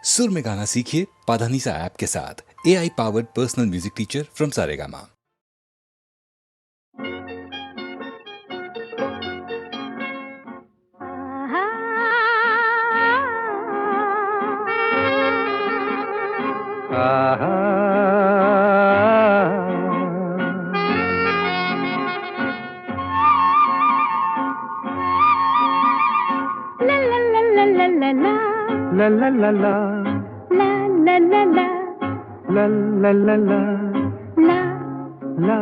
सुर में गाना सीखिए पाधानीसा ऐप के साथ। AI powered personal music teacher from Saregama. La la la la la la la la la la la la la la la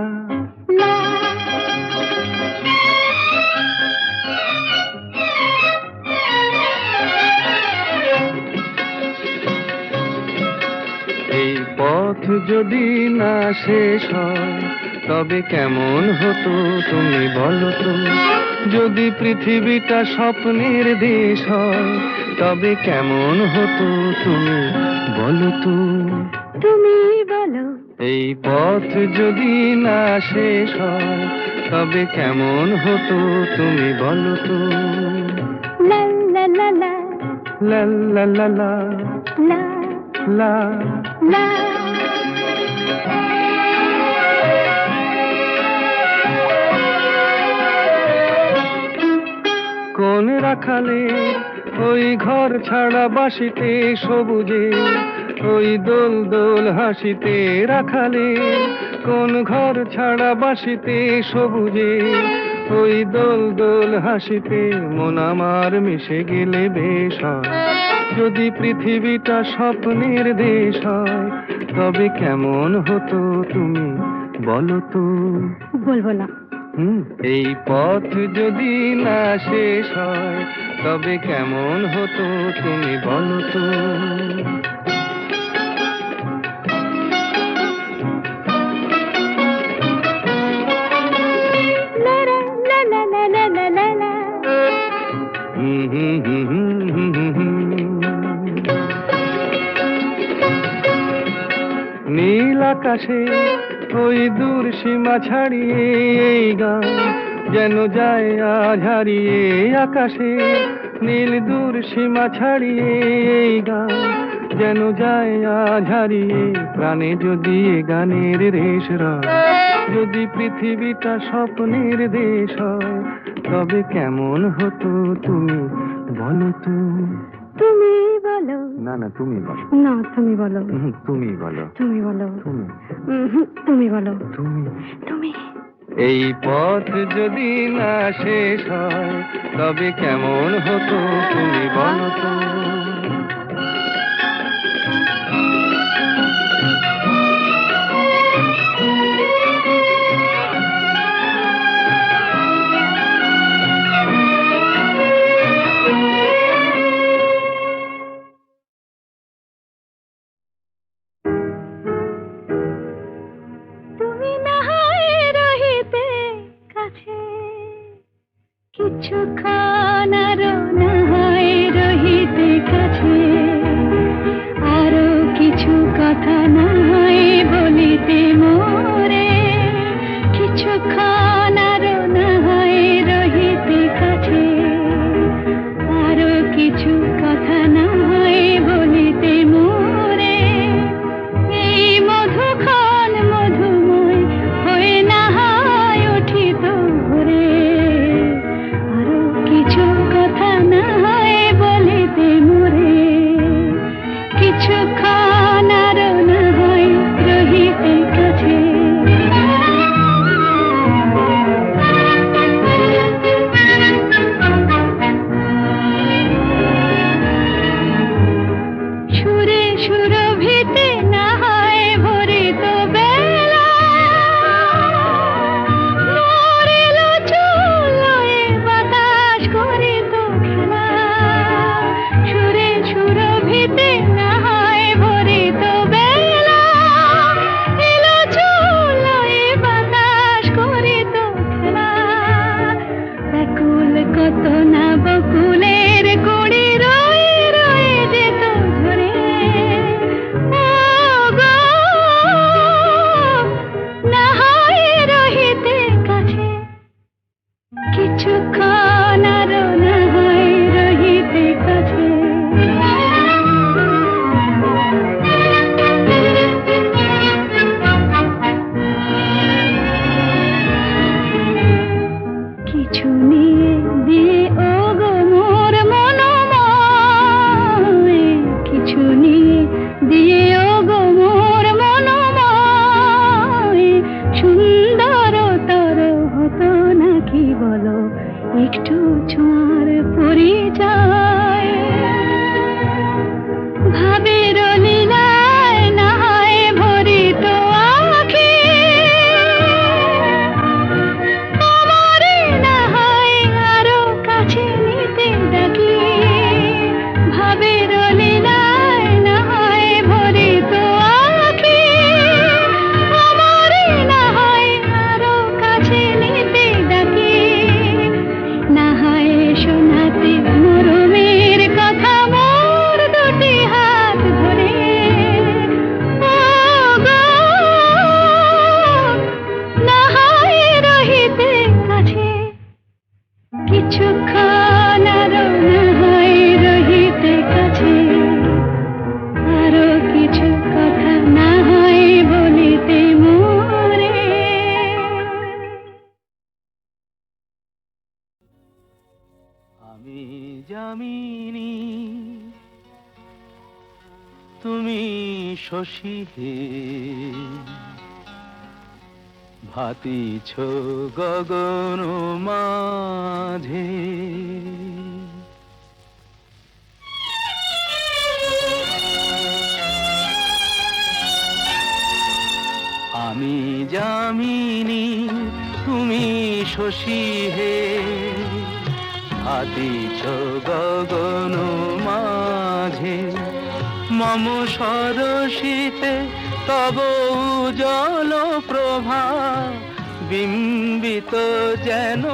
এই পথ যদি না শেষ হয় তবে কেমন হতো তুমি বলো তো। যদি পৃথিবীটা স্বপ্নের দেশ হয় তবে কেমন হতো তুমি বলো তো। তুমি বলো। এই পথ যদি না শেষ হয় তবে কেমন হতো তুমি বলো তো। লা লা লা লা লা লা লা লা লা লা লা। কোন রাখালে ওই ঘর ছাড়া বাসিতে সবুজে ওই দোল দোল হাসিতে রাখালে কোন ঘর ছাড়া বাসিতে সবুজে ওই দোল দোল হাসিতে মন আমার মিশে গেলে বেশ হয়। যদি পৃথিবীটা স্বপ্নের দেশ হয় তবে কেমন হতো তুমি বলো তো। বলবো না। এই পথ যদি না শেষ হয় তবে কেমন হতো তুমি বলো তো। নীল আকাশে ওই দূর সীমা ছাড়িয়ে এই গান যেন যায় আজ হারিয়ে। আকাশে নীল দূর সীমা ছাড়িয়ে এই গান যেন যায় আজ হারিয়ে। প্রাণে যদি এ গানের রেশ রয় যদি পৃথিবীটা স্বপ্নের দেশ হয় তবে কেমন হতো তুমি বলো তো। তুমি বলো। না না তুমি বলো। না তুমি বলো। তুমি বলো। তুমি বলো। তুমি তুমি বলো। তুমি তুমি। এই পথ যদি না শেষ হয় তবে কেমন হতো তুমি বলো তো। কিছুক্ষণ আরো না হয় রহিতে কাছে আরো কিছু কথা না হয় বলিতে মোরে। কিছুক্ষণ আরো না হয় রহিতে কাছে আরো কিছু কথা না হয় বলিতে মোরে। এই মধুক্ষণ মধুময় হয়ে না হয় উঠিত ভোরে কিছু কথা না হয় বলিতে মোরে। কিছুক্ষণ আরো না হয় রহিতে কাছে সুরে সুরভিতে না হয় ভরিত বেলা মরিল চুলোয় বাতাস করিত খেলা। সুরে সুরভিতে না হয় ভরিত তুমি শশী হে, ভাতিছ গগন মাঝে। আমি যামিনী তুমি শশী হে, ভাতিছ গগন মাঝে। মম সরসিতে তব উজ্জ্বল প্রভা, বিম্বিত যেন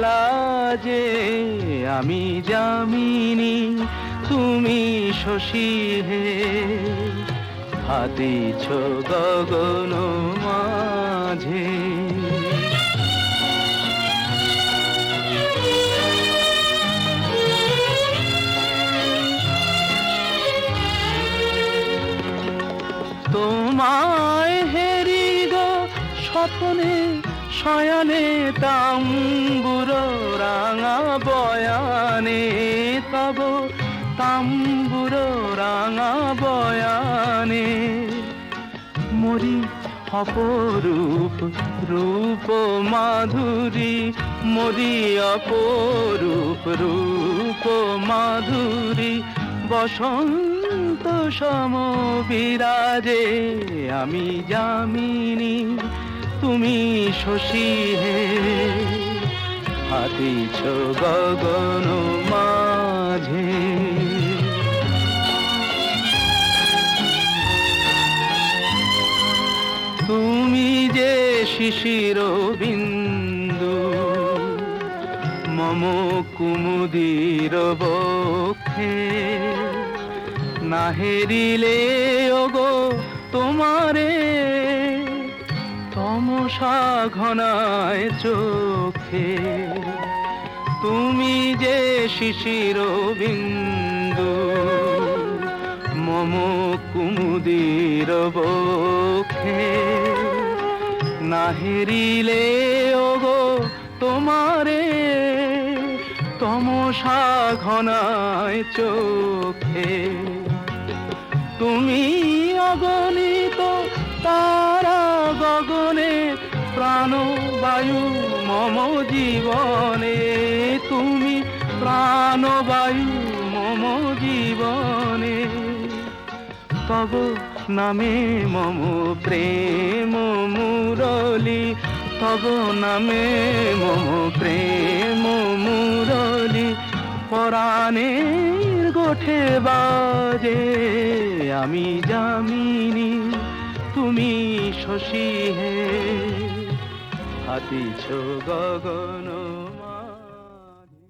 লাজে। আমি যামিনী তুমি শশী হে, ভাতিছ গগন মাঝে। তোমায় হেরি গো স্বপ্নে শয়নে, তাম্বুর রাঙা বয়ানে তব তাম্বুর রাঙা বয়ানে। মরি অপরূপ রূপ মাধুরী, মরি অপরূপ রূপ মাধুরী। বসন্ত সম বিরাজে, আমি যামিনী তুমি শশী হে, ভাতিছ গগন মাঝে। তুমি যে শিশির বিন্দু মম কুমুদির বক্ষে, না হেরিলে ওগো তোমারে তমসা ঘনায় চোখে। তুমি যে শিশির বিন্দু মম কুমুদির বক্ষে, না হেরিলে ওগো তোমারে তমসা ঘনায় চোখে। তুমি অগণিত তারা গগনে, প্রাণবায়ু মম জীবনে। তুমি প্রাণবায়ু মম জীবনে। তব নামে মম প্রেম মুরলী, তব নামে মম প্রেম মুরলী। পরাণের গোঠে বাজে, আমি যামিনী তুমি শশী হে, ভাতিছ গগন মাঝে।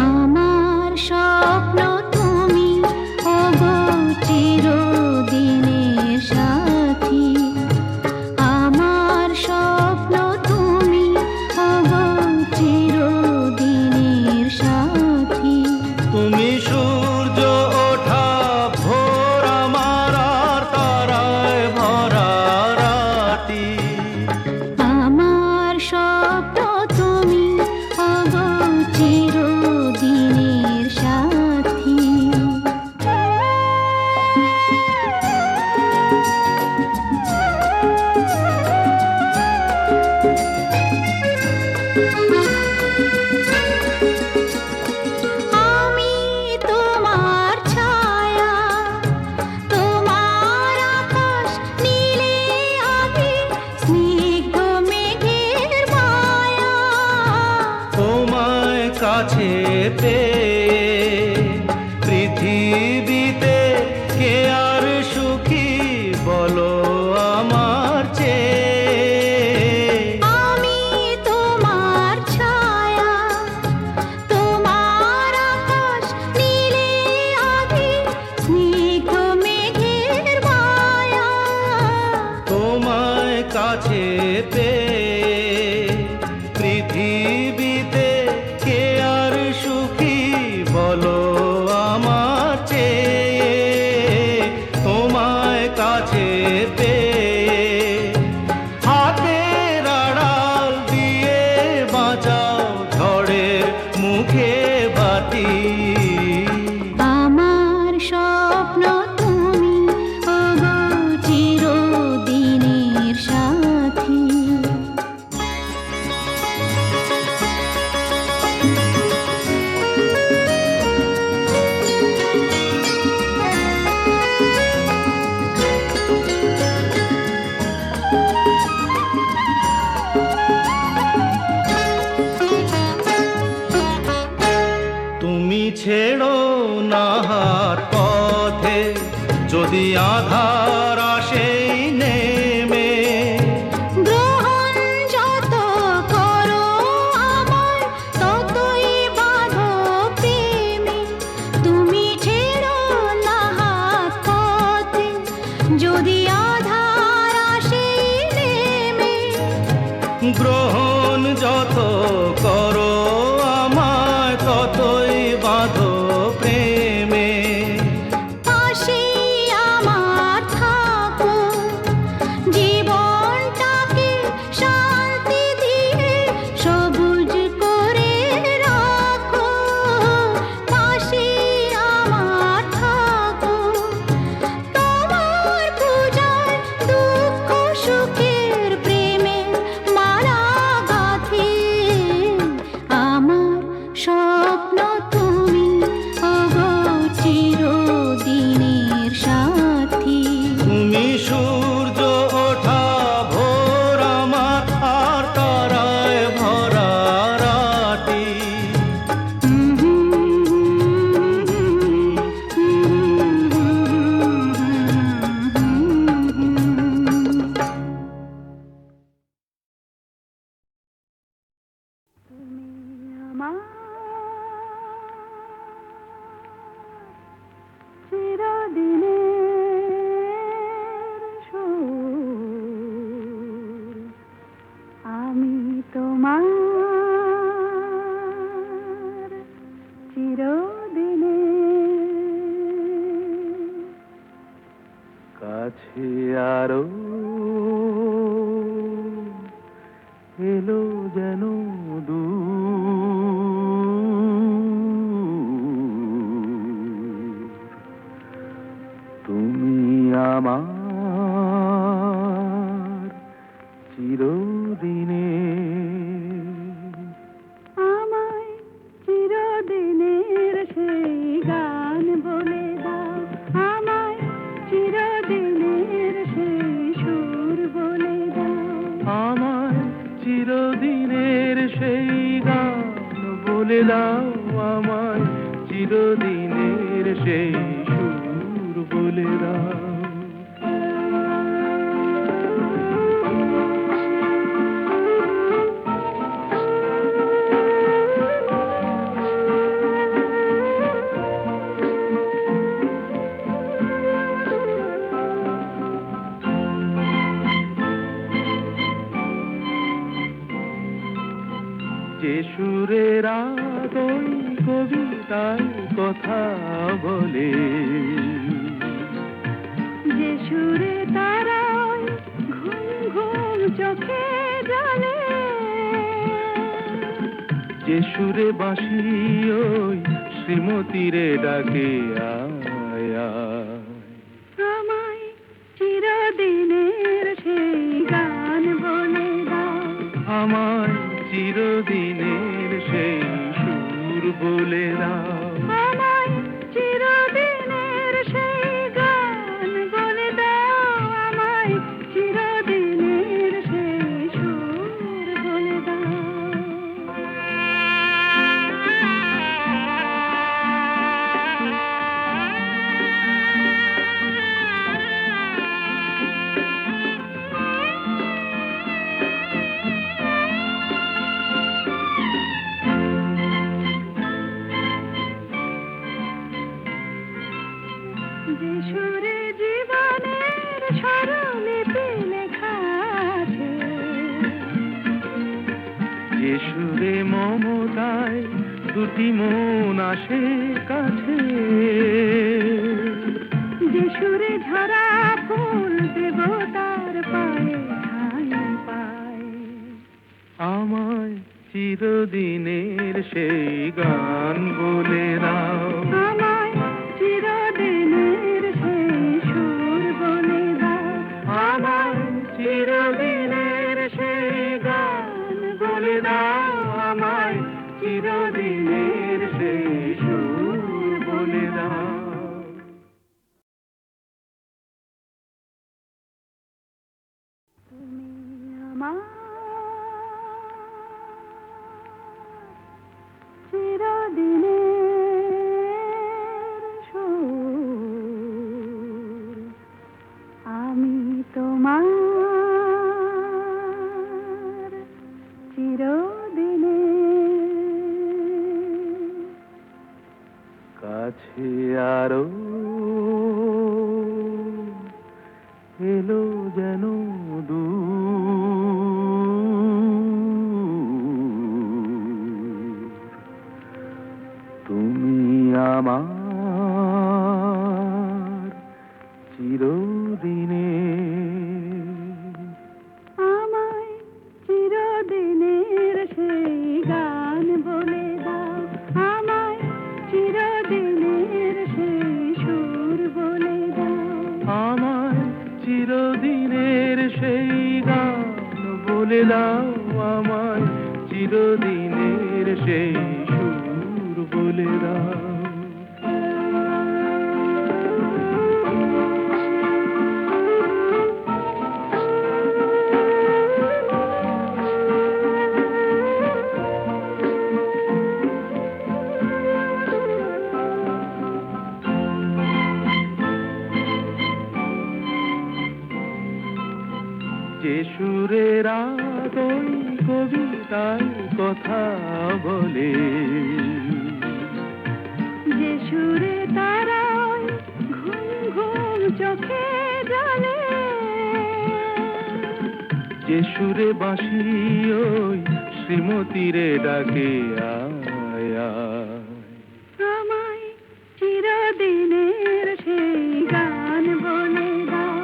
আমার স্বপ্ন তুমি ওগো চিরদিনের সাথী। আমার স্বপ্ন তুমি ওগো চিরদিনের সাথী। তুমি সূর্য ওঠা ভোর আমার, আর তারায় ভরা রাতি। আমার স্বপ্ন তুমি ওগো চিরদিনের সাথী। আমি তোমার ছায়া, তোমার আকাশ নীলে আমি, স্নিগ্ধ মেঘের মায়া। তোমায় কাছে পেয়ে পৃথিবীতে কে আর সুখী বলো আমার চেয়ে। আমি তোমার ছায়া, তোমার আকাশ নীলে আমি, স্নিগ্ধ মেঘের মায়া। তোমায় কাছে পেয়ে পৃথিবীতে কে আর সুখী পেয়ে হাতের আড়াল দিয়ে বাঁচাও ঝড়ের মুখে বাতি। আমার স্বপ্ন তুমি ওগো চিরদিনের সাথী। তুমি ছেড়ো না হাত পথে যদি আধার আসে নেমে। গ্রহণ যত করো আমায় ততই বাঁধো প্রেমে। তুমি ছেড়ো না হাত পথে যদি আধার আসে নেমে। গ্রহণ যত করো আমায় ততই বাঁধো প্রেমে। পাশে আমার থাকো জীবনটাকে শান্তি দিয়ে সবুজ করে রাখো। পাশে আমার থাকো তোমার পূজায় দুঃখ সুখের প্রেমে মালা গাঁথি। আমার স্বপ্ন তুমি ওগো চিরদিনের সাথী। তুমি সূর্য ওঠা ভোর আমার আর তারায় ভরা রাতি। আমি তোমার চিরদিনে। কাছে আরো এলো যেন দূর। তুমি আমার চিরদিনে। আমায় চিরদিনের সেই গান বলে দাও। আমায় চিরদিনের সেই সুর বলে দাও। আমার চিরদিনের সেই গান বলে দাও। আমায় চিরদিনের সেই সুর বলে দাও। যে সুরের ওই কবিতার কথা বলে। যে সুরে তারায় ঘুম ঘুম চোখে জলে। যে সুরে বাঁশি ওই শ্রীমতীরে ডাকে আয় আয়। আমায় চিরদিনের সেই গান বলে দাও। আমায় চিরদিনের সেই সুর বলে দাও। আমায় চিরদিনের সেই গান বলে দাও। আমায় চিরদিনের সেই সুর বলে দাও। যে সুরে জীবনের স্বরলিপি লেখা আছে। যে সুরে মমতায় দুটি মন আসে কাছে। যে সুরে ঝরা ফুল দেবতার পায়ে ঠাঁই পায়। আমায় চিরদিনের সেই গান বলে দাও, আমায় চিরদিনের সেই সুর বলে দাও, আমায় চিরদিনের সেই গান বলে দাও, আমায় চিরদিনের সেই সুর বলে দাও। তুমি আমার চিরদিনের সুর, আমি তোমার চিরদিনের। কাছে আরো এলো যেন দূর, তুমি আমার চিরদিনের। আমায় চিরদিনের সেই গান বলে দাও, আমায় চিরদিনের সেই সুর বলে দাও, আমায় চিরদিনের সেই গান বলে দাও, আমায় চিরদিনের সেই সুর বলে দাও। যে সুরের আদই কবিতার কথা বলে, যে সুরে তারায় ঘুম ঘুম চোখে জলে, যে সুরে বাঁশি ওই শ্রীমতীরে ডাকে আয় আয়। আমায় চিরদিনের সেই গান বলে দাও,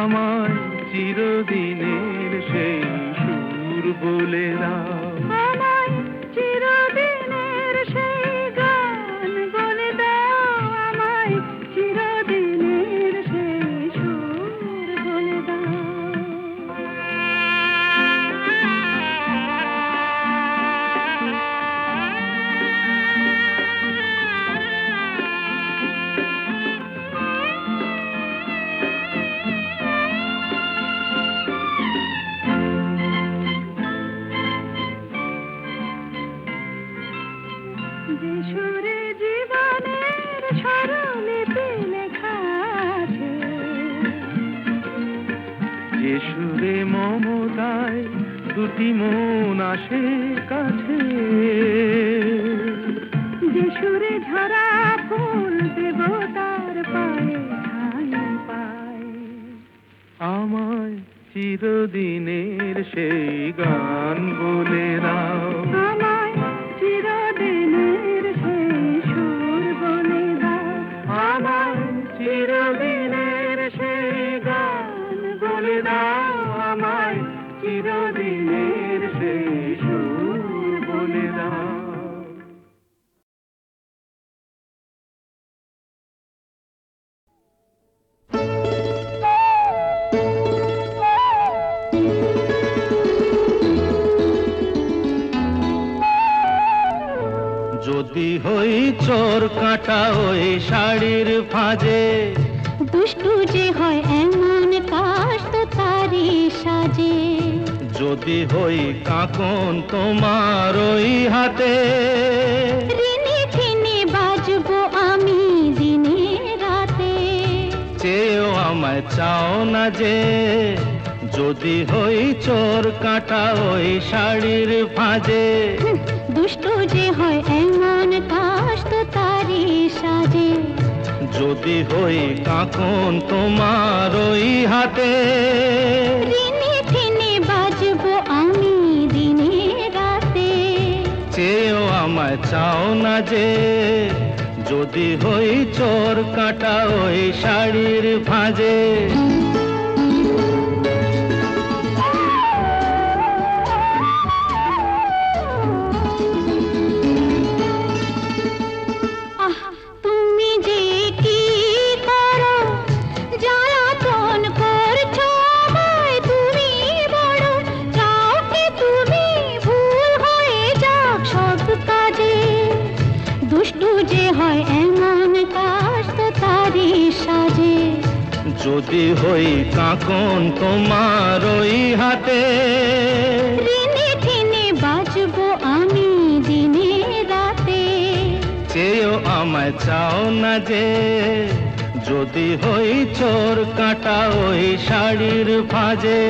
আমায় চিরদিনের সেই সুর বলে দাও, আমায় চিরদিনের সেই গান বলে দাও, আমায় চিরদিনের সেই সুর বলে দাও। যে সুরে জীবনের স্বরলিপি লেখা আছে, যে সুরে মমতায় দুটি মন আসে কাছে, যে সুরে ঝরা ফুল দেবতার পায়ে ঠাঁই পায়। আমায় চিরদিনের সেই গান বলে দাও, আমায় চিরদিনের সেই সুর বলে দাও, আমায় চিরদিনের সেই গান বলে দাও, আমায় চিরদিনের সেই সুর বলে দাও। যদি হই চোর কাটা ওই শাড়ির ফাঁজে, দুষ্টু যে হয় এমন কাশ তো তারি সাজে, যদি হই কাকন তোমার ওই হাতে, রিনি ঝিনি বাজবো আমি দিনে রাতে, চেয়েও আমায় চাও না যে। যদি হই চোর কাটা ওই শাড়ির ফাঁজে, দুষ্টু যে হয় এমন কাশ তো তারি সাজে, যদি হই কাকন তোমার ওই হাতে, রিনি ঝিনি বাজবো আমি দিনে রাতে, চেয়েও আমায় চাও না যে। যদি হই চোর কাটা ওই শাড়ির ভাঁজে। আহ তুমি যে কি করো, জ্বালাতন করছো আমায় তুমি বড়, চাও কি তুমি ভুল হয়ে যাক সব কাজে। দুষ্টু যে হয় এমন কাজ তো তারই সাজে। যদি হই কাঁকন তোমার ওই হাতে, ঋণে ঠিনে বাজবো আমি দিনে রাতে। চেয়েও আমায় চাও না যে। যদি হই চোর কাটা ওই শাড়ির ভাঁজে।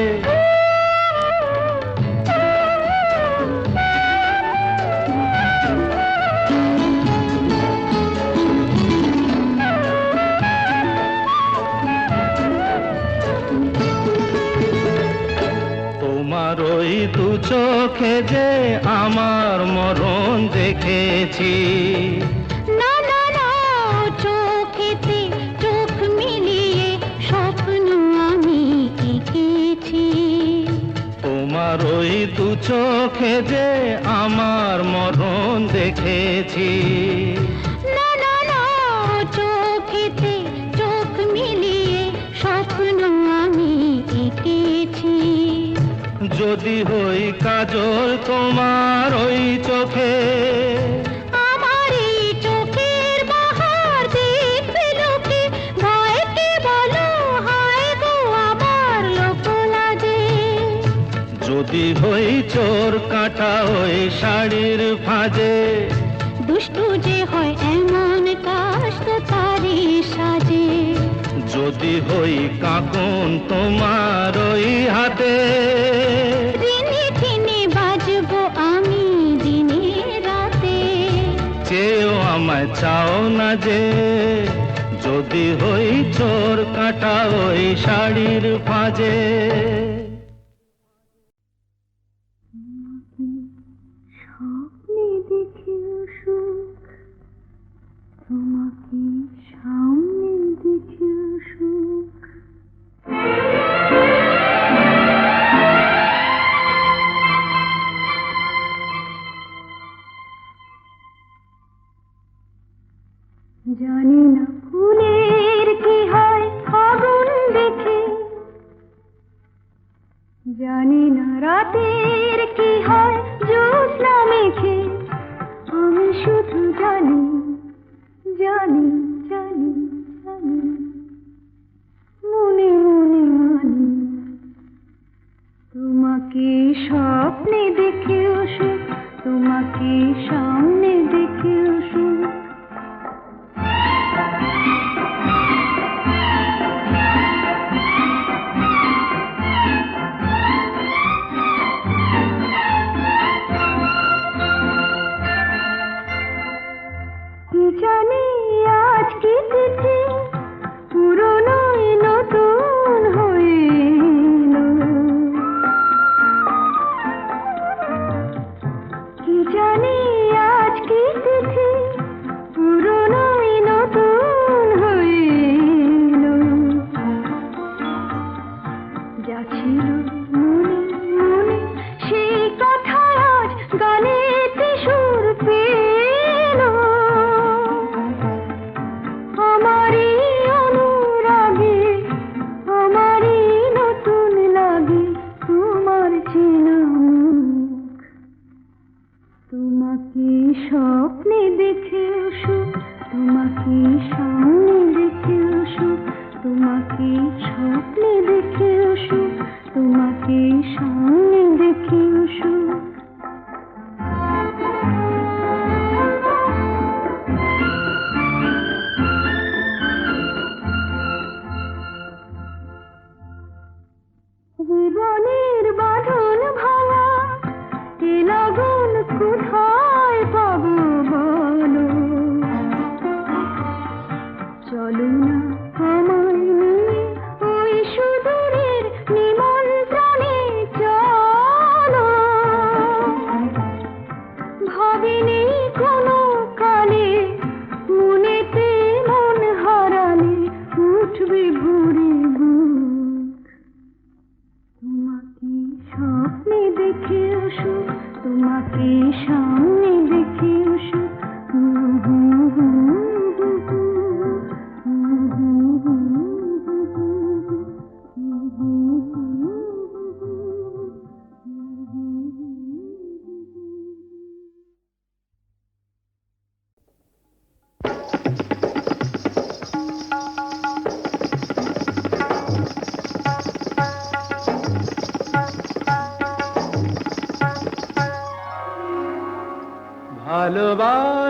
তোমার ওই দু চোখে যে আমার মরণ দেখেছি। না না না, চোখেতে চোখ মিলিয়ে স্বপ্ন আমি এঁকেছি। তোমার ওই দু চোখে যে আমার মরণ দেখেছি। না না না, চোখেতে চোখ মিলিয়ে স্বপ্ন আমি এঁকেছি। যদি হই কাজল তোমার ওই চোখে, আমার এই চোখের বাহার দেখবে লোকে, ভয়কে বলো হায় গো আমার লোক লাজে। যদি হই চোর কাটা ওই শাড়ির ভাঁজে। দুষ্টু যে হয় এমন কাজ তো তারই সাজে। যদি হই কাঁকন তোমার ওই হাতে, ঋণে ঠিনে বাজবো আমি দিনে রাতে। চেয়েও আমায় চাও না যে। যদি হই চোর কাটা ওই শাড়ির ভাঁজে। স্বপ্নে দেখে সুখ, তোমাকে সামনে দেখে সুখ। জানি না ফুলের কি হয় ফাগুন দেখে, জানি না রাতের কি হয় জ্যোৎস্না মেঘে। আমি শুধু জানি জানি জানি জানি, মনে মনে মানি তোমাকে স্বপ্নে দেখেও সুখ, তোমাকে সামনে দেখেও সুখ। কি জানি আজ কি তিথি, পুরনোই নতুন হয়ে এলো। কি জানি আজ কি তিথি, পুরনোই নতুন হয়ে এলো। যা ছিল মনে মনে সেই কথা আজ গানেতে সুর পেল। আমারই অনুরাগে আমারই নতুন লাগে তোমার চেনা মুখ। তোমাকে স্বপ্নে দেখেও সুখ, তোমাকে সামনে দেখেও সুখ। তোমাকে স্বপ্নে দেখেও সুখ, তোমাকে সামনে দেখেও সুখ। জীবনের বাঁধন ভাঙা এ লগন কোথায় পাবো বলো। চলো না আমায় নিয়ে ওই সুদূরের নিমন্ত্রণে চলো। ভাবিনি কোনো কালে মনে এই সামনে দেখি উষা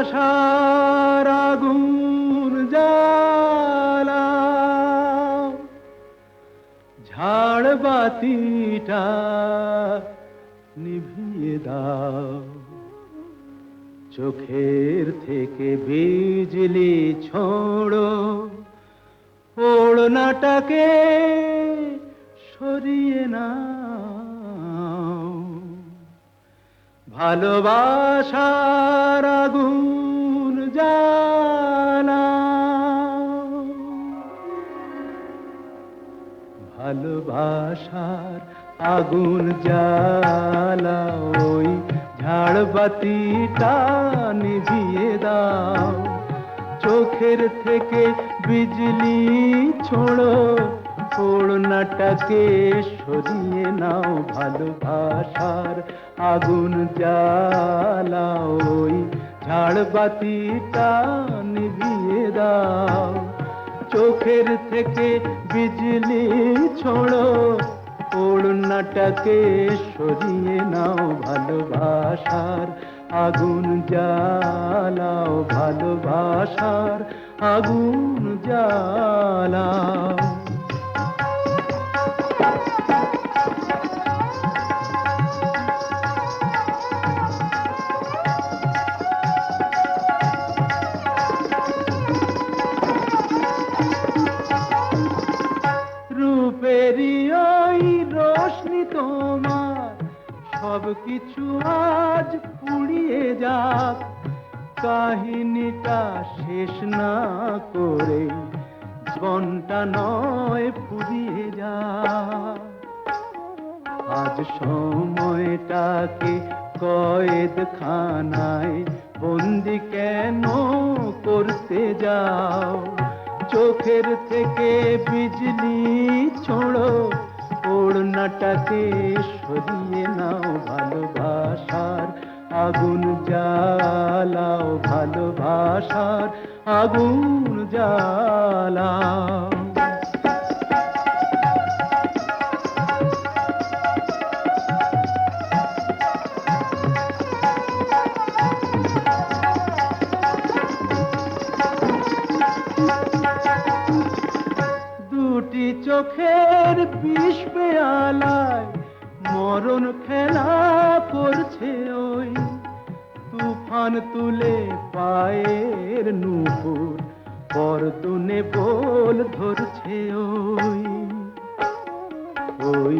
ভালোবাসার আগুন জ্বালা ঝাড় বাতিটা নিভিয়ে দাও চোখের থেকে বিজলি ছোড়ো ওড়নাটাকে সরিয়ে নাও ভালোবাসার আগুন জ্বালা ভালোবাসার আগুন জ্বালা ওই ঝাড়বাতিটা নিভিয়ে দাও চোখের থেকে বিজলি ছোড়ো ওড়নাটাকে সরিয়ে নাও ভালোবাসার আগুন জ্বালা ওই ঝাড়বাতিটা নিভিয়ে দাও চোখের থেকে বিজলি ছোড়ো ওড়নাটাকে সরিয়ে নাও ভালোবাসার আগুন জ্বালাও ভালোবাসার আগুন জ্বালাও রূপেরই ওই রোশনি তোমার সব কিছু আজ পুড়িয়ে যাক কাহিনীটা শেষ না করে জীবনটা নয় ফুরিয়ে যাক আজ সময়টাকে কয়েদখানায় বন্দি কেন করতে যাও চোখের থেকে বিজলি ছোড়ো ওড়নাটাকে সরিয়ে নাও ভালোবাসার আগুন জ্বালাও ভালোবাসার আগুন জ্বালাও দুটি চোখের বিষ পেয়ালায় মরণ খেলা করছে ওই তুফান তুলে পায়ের নুপুর পরতুনে বল ধরছে ওই ওই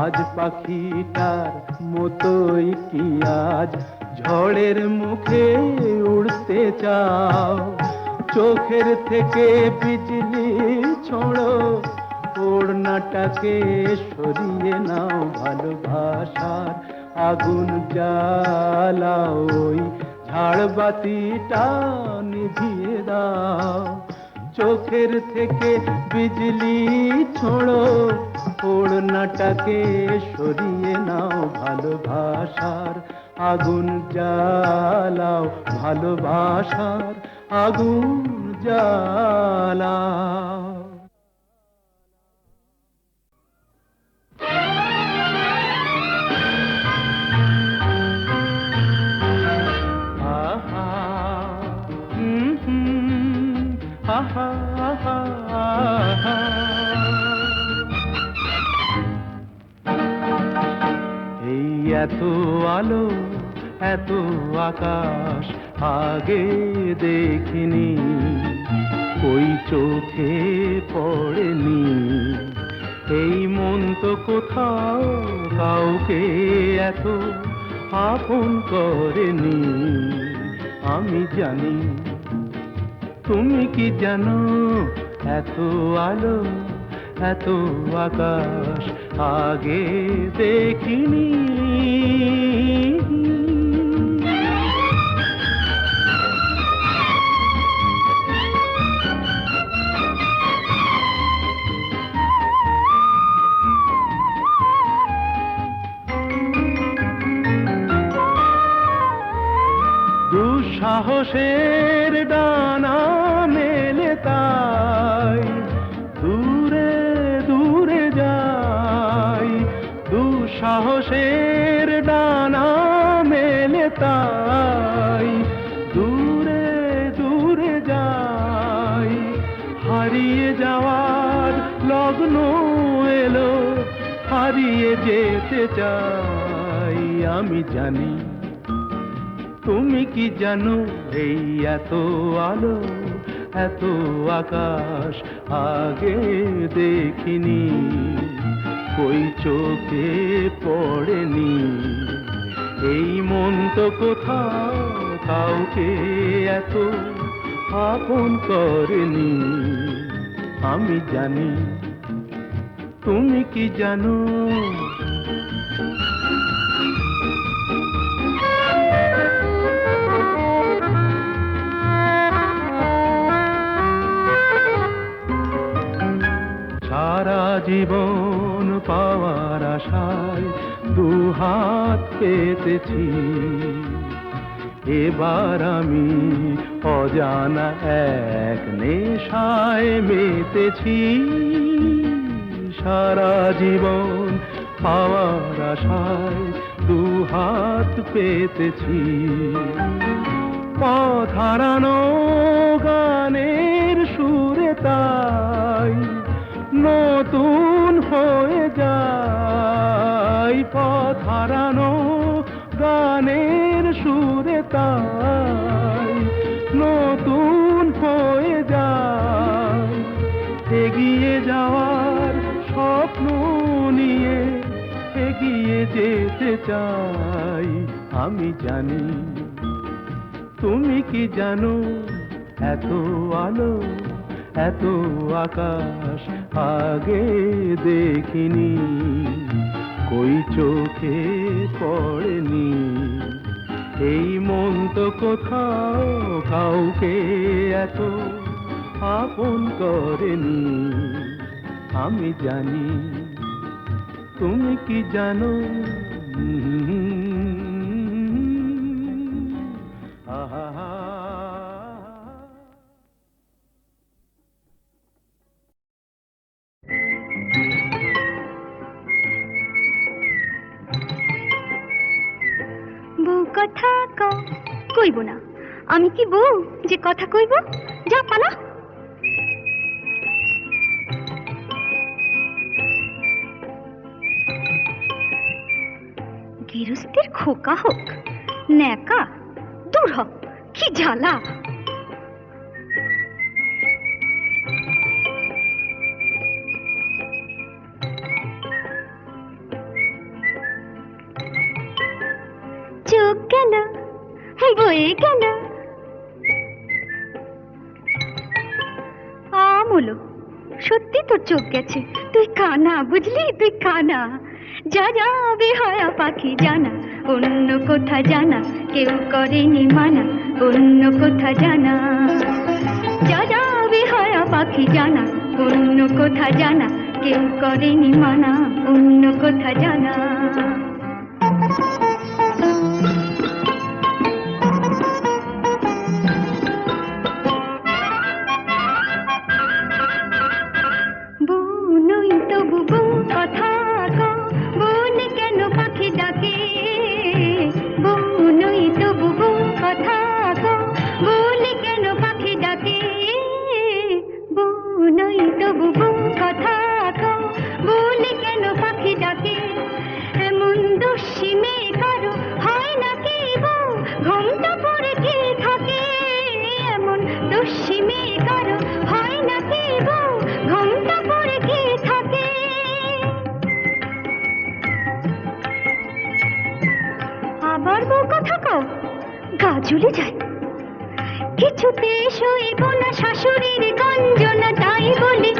আজ পাখিটার মতোই কি আজ ঝড়ের মুখে উড়তে চাও চোখের থেকে বিজলি ছোড়ো ওড়নাটাকে সরিয়ে নাও ভালোবাসার আগুন জ্বালাও ওই ঝাড়বাতিটা নিভিয়ে দাও চোখের থেকে বিজলি ছোড়ো ওড়নাটাকে সরিয়ে নাও ভালোবাসার আগুন জ্বালাও ভালোবাসার আগুন জ্বালাও এই এত আলো এত আকাশ আগে দেখিনি ওই চোখে পড়েনি এই মন তো কোথাও কাউকে এত আপন করেনি আমি জানি তুমি কি জানো এত আলো এত আকাশ আগে দেখিনি দুঃসাহসের ডানা মেলে তাই দূরে দূরে যাই, দুঃসাহসের ডানা মেলে তাই দূরে দূরে যাই। হারিয়ে যাওয়ার লগ্ন এলো, হারিয়ে যেতে চাই। আমি জানি তুমি কি জানো, এই এত আলো এত আকাশ আগে দেখিনি, ওই চোখে পড়েনি। এই মন তো কোথাও কাউকে এত আপন করেনি। আমি জানি তুমি কি জানো। সারা জীবন পাওয়ার আশায় দুহাত পেতেছি, এবার আমি অজানা এক নেশায় মেতেছি। সারা জীবন পাওয়ার আশায় দুহাত পেতেছি, পথ হারানো গানের সুরে তাই নতুন হয়ে যায়। পথ হারানো গানের সুরে তাই নতুন হয়ে যায়। এগিয়ে যাওয়ার স্বপ্ন নিয়ে এগিয়ে যেতে চাই। আমি জানি তুমি কি জানো, এত আলো এত আকাশ আগে দেখিনি, কই চোখে পড়েনি। এই মন তো কোথাও কাউকে এত আপন করেনি। আমি জানি তুমি কি জানো। আহা কথা কইব না, আমি কি বউ যে কথা কইব? যা পালা। গেরস্তের খোকা হোক ন্যাকা, দূর হ, কি জ্বালা। চোখ গেল বয়ে গেল আমলো, সত্যি তোর চোখ গেছে, তুই কানা, বুঝলি, তুই কানা। যা যা বেহায়া পাখি জানা, অন্য কোথা জানা কেউ করেনি মানা, অন্য কোথা জানা। যা যা বেহায়া পাখি জানা, অন্য কোথা জানা কেউ করেনি মানা, অন্য কোথা জানা। গাজুলে যায় কিছুতে সইব না শাশুড়ির গঞ্জনা, তাই বলি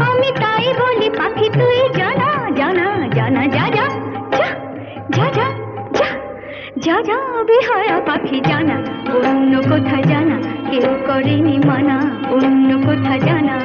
আমি, তাই বলি পাখি তুই জানা জানা জানা। যা যা যা যা যা যা যা বেহায়া পাখি জানা, অন্য কোথা জানা কেউ করেনি মানা, অন্য কোথা জানা।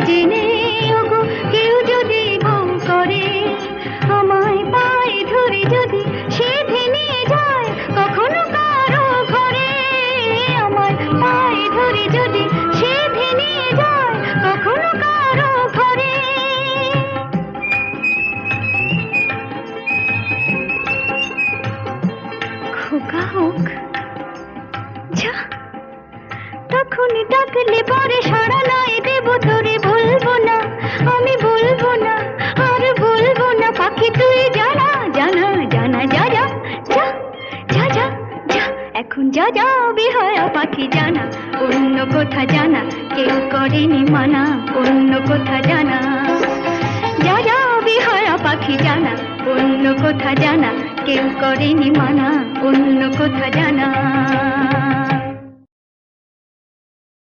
জেনে ওগো কেউ যদি বউ করে, আমায় পায়ে ধরে যদি সেধে নিয়ে যায় কখনো কারো ঘরে, আমায় পায়ে ধরে যদি সেধে নিয়ে যায় কখনো কারো ঘরে। খোকা হোক যা, তখনই ডাকলে পরে সাড়া নয় দেব তোরে, বলবো না আমি বলবো না আর বলবো না, পাখি তুই জানা জানা জানা, যা যা যা যা যা যা, এখন যা যা বেহায়া পাখি জানা, অন্য কোথা জানা কেউ করেনি মানা, অন্য কোথা জানা, যা যা বেহায়া পাখি জানা, অন্য কোথা জানা কেউ করেনি মানা, অন্য কোথা জানা।